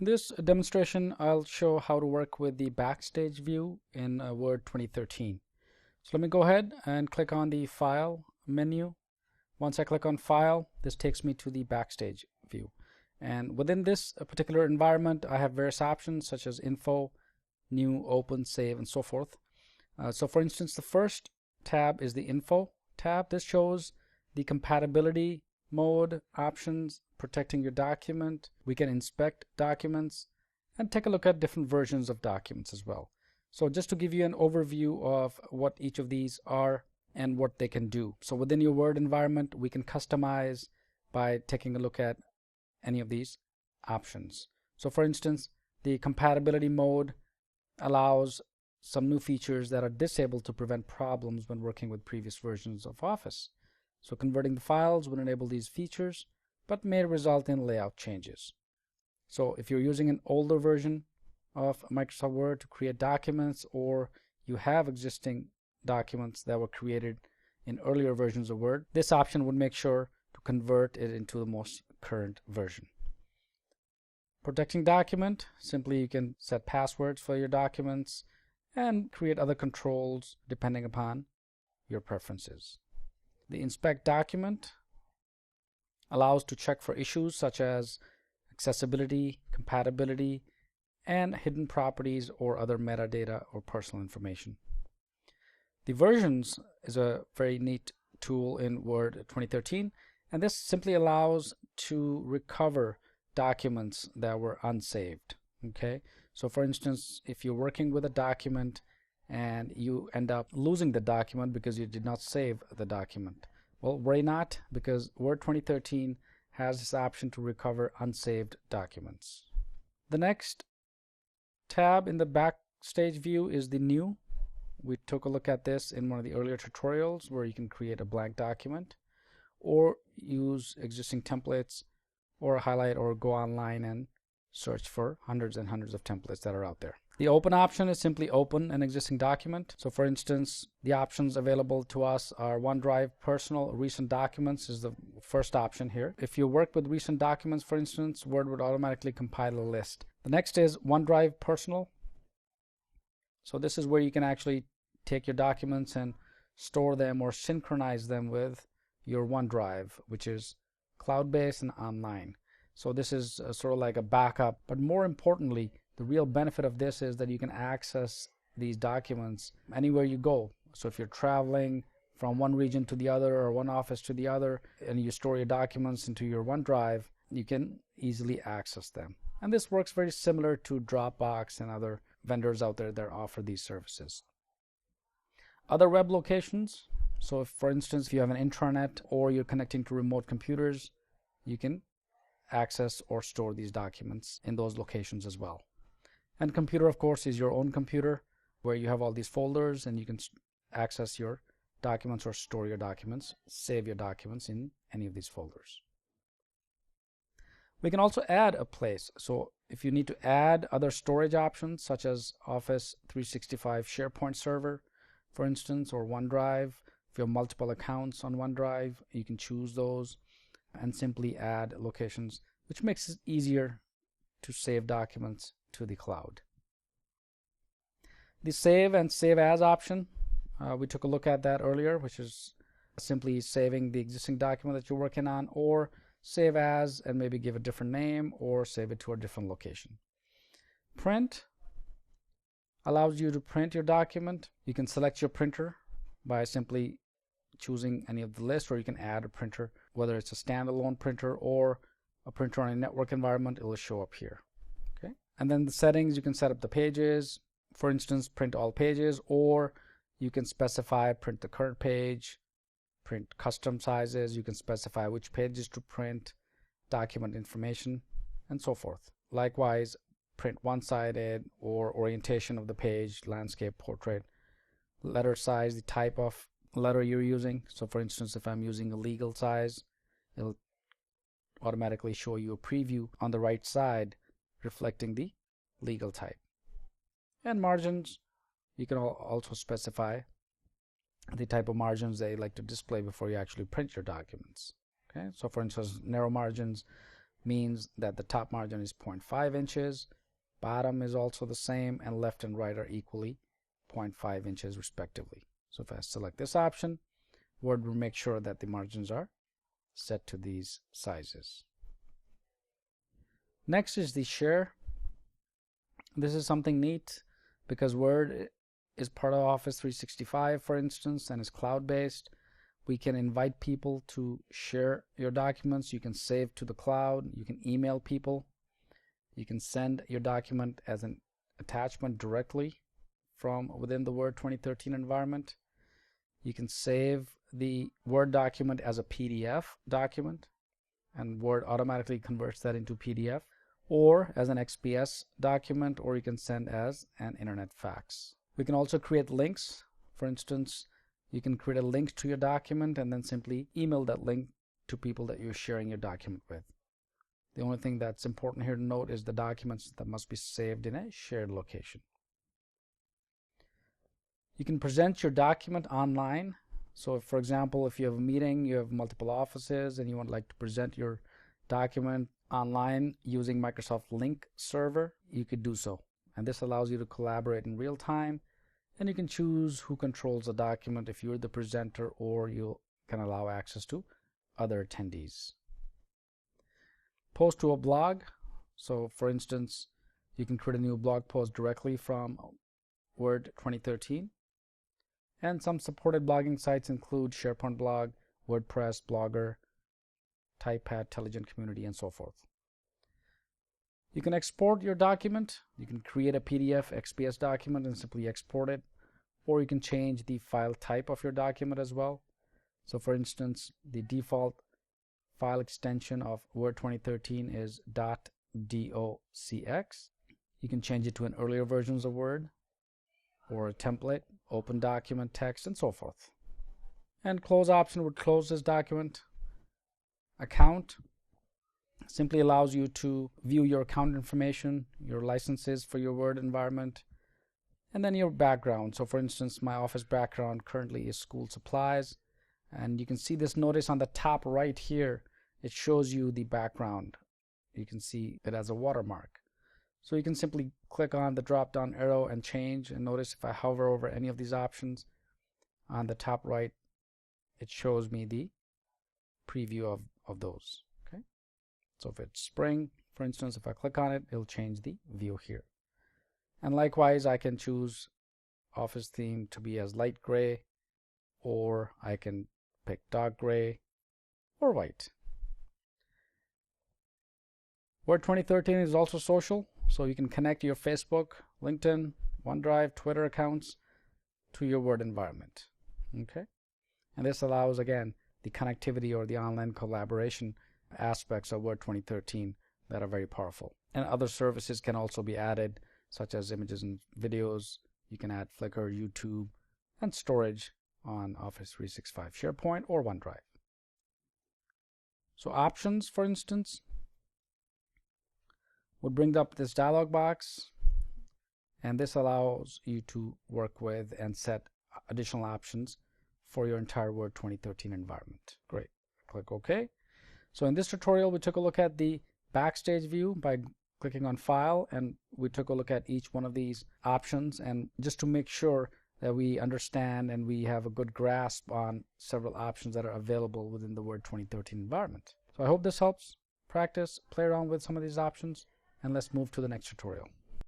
In this demonstration, I'll show how to work with the Backstage View in Word 2013. So let me go ahead and click on the File menu. Once I click on File, this takes me to the Backstage View. And within this particular environment, I have various options such as Info, New, Open, Save, and so forth. So for instance, the first tab is the Info tab. This shows the compatibility mode options, protecting your document. We can inspect documents and take a look at different versions of documents as well. So just to give you an overview of what each of these are and what they can do. So within your Word environment, we can customize by taking a look at any of these options. So for instance, the compatibility mode allows some new features that are disabled to prevent problems when working with previous versions of Office. So converting the files would enable these features, but may result in layout changes. So if you're using an older version of Microsoft Word to create documents, or you have existing documents that were created in earlier versions of Word, this option would make sure to convert it into the most current version. Protecting document, simply you can set passwords for your documents and create other controls depending upon your preferences. The inspect document allows to check for issues such as accessibility, compatibility, and hidden properties or other metadata or personal information. The versions is a very neat tool in Word 2013, and this simply allows to recover documents that were unsaved. Okay, so for instance, if you're working with a document and you end up losing the document because you did not save the document, well, worry not, because Word 2013 has this option to recover unsaved documents. The next tab in the Backstage View is the New. We took a look at this in one of the earlier tutorials where you can create a blank document or use existing templates, or highlight or go online and search for hundreds and hundreds of templates that are out there. The Open option is simply open an existing document. So for instance, the options available to us are OneDrive, Personal, Recent Documents is the first option here. If you work with recent documents, for instance, Word would automatically compile a list. The next is OneDrive Personal. So this is where you can actually take your documents and store them or synchronize them with your OneDrive, which is cloud-based and online. So this is sort of like a backup, but more importantly, the real benefit of this is that you can access these documents anywhere you go. So if you're traveling from one region to the other or one office to the other, and you store your documents into your OneDrive, you can easily access them. And this works very similar to Dropbox and other vendors out there that offer these services. Other web locations. So if, for instance, if you have an intranet or you're connecting to remote computers, you can access or store these documents in those locations as well. And computer, of course, is your own computer where you have all these folders and you can access your documents or store your documents, save your documents in any of these folders. We can also add a place. So if you need to add other storage options such as Office 365 SharePoint server, for instance, or OneDrive, if you have multiple accounts on OneDrive, you can choose those and simply add locations, which makes it easier to save documents to the cloud. The Save and Save As option, we took a look at that earlier, which is simply saving the existing document that you're working on, or save as and maybe give a different name or save it to a different location. Print allows you to print your document. You can select your printer by simply choosing any of the list, or you can add a printer, whether it's a standalone printer or a printer on a network environment, it will show up here. Okay, and then the settings, you can set up the pages, for instance, print all pages, or you can specify print the current page, print custom sizes, you can specify which pages to print, document information, and so forth. Likewise, print one-sided or orientation of the page, landscape, portrait, letter size, the type of letter you're using. So for instance, if I'm using a legal size, it'll automatically show you a preview on the right side reflecting the legal type. And margins, you can also specify the type of margins they like to display before you actually print your documents. Okay, so for instance, narrow margins, means that the top margin is 0.5 inches, bottom is also the same, and left and right are equally 0.5 inches respectively. So if I select this option, Word will make sure that the margins are set to these sizes. Next is the share. This is something neat because Word is part of Office 365, for instance, and is cloud-based. We can invite people to share your documents. You can save to the cloud. You can email people. You can send your document as an attachment directly from within the Word 2013 environment. You can save the Word document as a PDF document, and Word automatically converts that into PDF, or as an XPS document, or you can send as an internet fax. We can also create links. For instance, you can create a link to your document and then simply email that link to people that you're sharing your document with. The only thing that's important here to note is the documents that must be saved in a shared location. You can present your document online. So if, for example, if you have a meeting, you have multiple offices, and you would like to present your document online using Microsoft Link server, you could do so. And this allows you to collaborate in real time, and you can choose who controls the document, if you're the presenter, or you can allow access to other attendees. Post to a blog. So for instance, you can create a new blog post directly from Word 2013. And some supported blogging sites include SharePoint blog, WordPress, Blogger, Typepad, Telligent Community, and so forth. You can export your document. You can create a PDF XPS document and simply export it, or you can change the file type of your document as well. So for instance, the default file extension of Word 2013 is .docx. You can change it to an earlier versions of Word, or a template, open document, text, and so forth. And close option would close this document. Account simply allows you to view your account information, your licenses for your Word environment, and then your background. So for instance, my office background currently is school supplies, and you can see this notice on the top right here. It shows you the background. You can see it as a watermark. So you can simply click on the drop down arrow and change, and notice if I hover over any of these options on the top right, it shows me the preview of those. Okay, so if it's spring, for instance, if I click on it, it'll change the view here. And likewise, I can choose office theme to be as light gray, or I can pick dark gray or white. Word 2013 is also social, so you can connect your Facebook, LinkedIn, OneDrive, Twitter accounts to your Word environment. Okay, and this allows, again, the connectivity or the online collaboration aspects of Word 2013 that are very powerful. And other services can also be added, such as images and videos. You can add Flickr, YouTube, and storage on Office 365, SharePoint, or OneDrive. So options, for instance, would bring up this dialog box, and this allows you to work with and set additional options for your entire Word 2013 environment. Great. Click OK. So in this tutorial, we took a look at the Backstage View by clicking on File, and we took a look at each one of these options, and just to make sure that we understand and we have a good grasp on several options that are available within the Word 2013 environment. So I hope this helps. Practice, play around with some of these options, and let's move to the next tutorial.